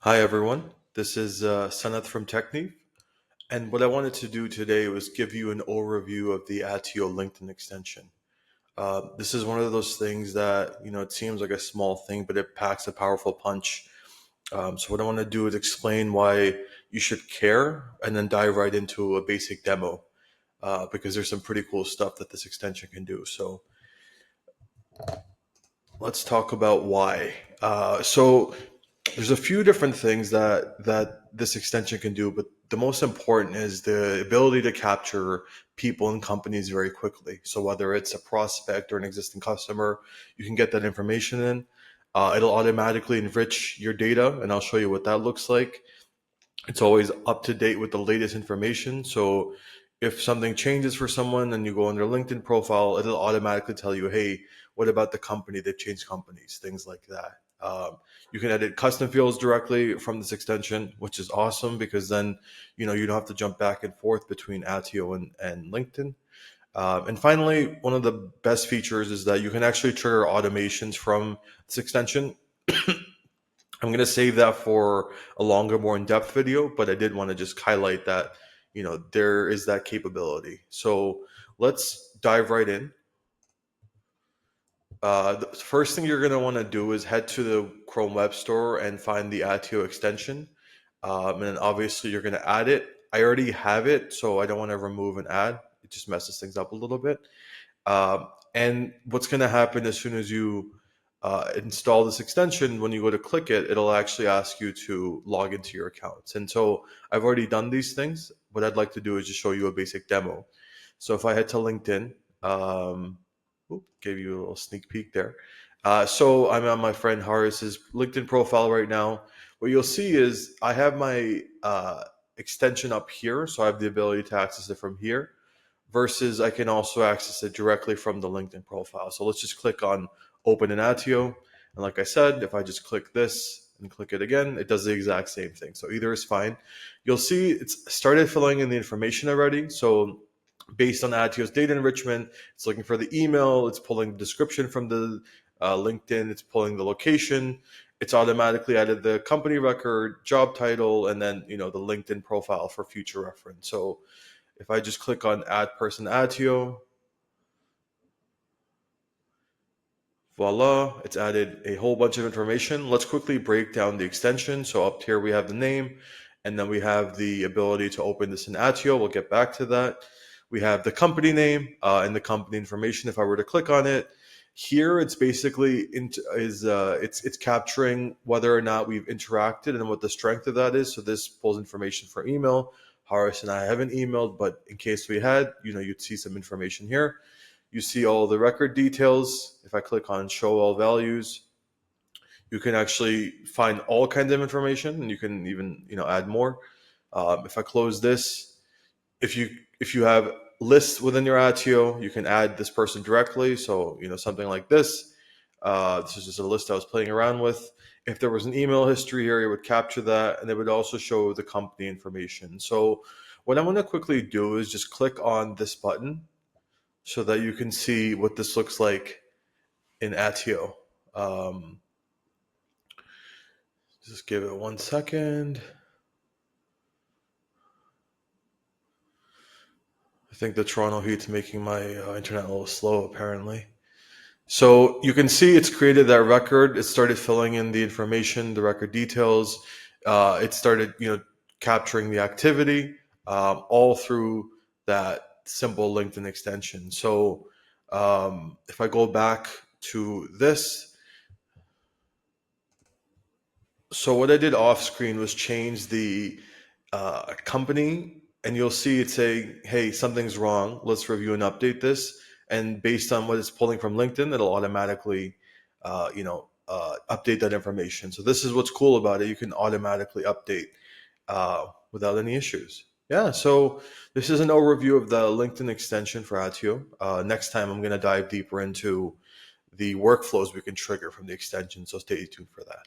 Hi everyone, this is Sanath from Technique, and what I wanted to do today was give you an overview of the Attio LinkedIn extension. This is one of those things that it seems like a small thing, but it packs a powerful punch. So what I want to do is explain why you should care, and then dive right into a basic demo because there's some pretty cool stuff that this extension can do. So let's talk about why. So there's a few different things that this extension can do, but the most important is the ability to capture people and companies very quickly. So whether it's a prospect or an existing customer, you can get that information in. It'll automatically enrich your data, and I'll show you what that looks like. It's always up to date with the latest information. So if something changes for someone and you go on their LinkedIn profile, it'll automatically tell you, hey, what about the company? They've changed companies, things like that. You can edit custom fields directly from this extension, which is awesome because then you don't have to jump back and forth between Attio and LinkedIn. And finally, one of the best features is that you can actually trigger automations from this extension. I'm going to save that for a longer, more in-depth video, but I did want to just highlight that, there is that capability. So let's dive right in. The first thing you're going to want to do is head to the Chrome Web Store and find the Attio extension. And then obviously you're going to add it. I already have it, so I don't want to remove an ad. It just messes things up a little bit. And what's going to happen as soon as you install this extension, when you go to click it, it'll actually ask you to log into your accounts. And so I've already done these things. What I'd like to do is just show you a basic demo. So if I head to LinkedIn, gave you a little sneak peek there. So I'm on my friend Horace's LinkedIn profile right now. What you'll see is I have my extension up here, so I have the ability to access it from here versus I can also access it directly from the LinkedIn profile. So let's just click on open in Attio. And like I said, if I just click this and click it again, it does the exact same thing. So either is fine. You'll see it's started filling in the information already. So based on Attio's data enrichment, it's looking for the email, it's pulling the description from the LinkedIn, it's pulling the location, it's automatically added the company record, job title, and then the LinkedIn profile for future reference. So if I just click on add person Attio, voila, it's added a whole bunch of information. Let's quickly break down the extension. So up here we have the name, and then we have the ability to open this in Attio. We'll get back to that. We have the company name and the company information. If I were to click on it, here it's basically it's capturing whether or not we've interacted and what the strength of that is. So this pulls information for email. Horace and I haven't emailed, but in case we had, you'd see some information here. You see all the record details. If I click on show all values, you can actually find all kinds of information, and you can even add more. If I close this, if you have lists within your Attio, you can add this person directly. So something like this. This is just a list I was playing around with. If there was an email history here, it would capture that, and it would also show the company information. So what I'm going to quickly do is just click on this button so that you can see what this looks like in Attio. Um, just give it 1 second. I think the Toronto heat's making my internet a little slow, apparently. So you can see it's created that record. It started filling in the information, the record details. It started, capturing the activity all through that simple LinkedIn extension. So if I go back to this, so what I did off screen was change the company, and you'll see it saying, "Hey, something's wrong. Let's review and update this." And based on what it's pulling from LinkedIn, it'll automatically, update that information. So this is what's cool about it. You can automatically update without any issues. Yeah. So this is an overview of the LinkedIn extension for Attio. Next time, I'm going to dive deeper into the workflows we can trigger from the extension. So stay tuned for that.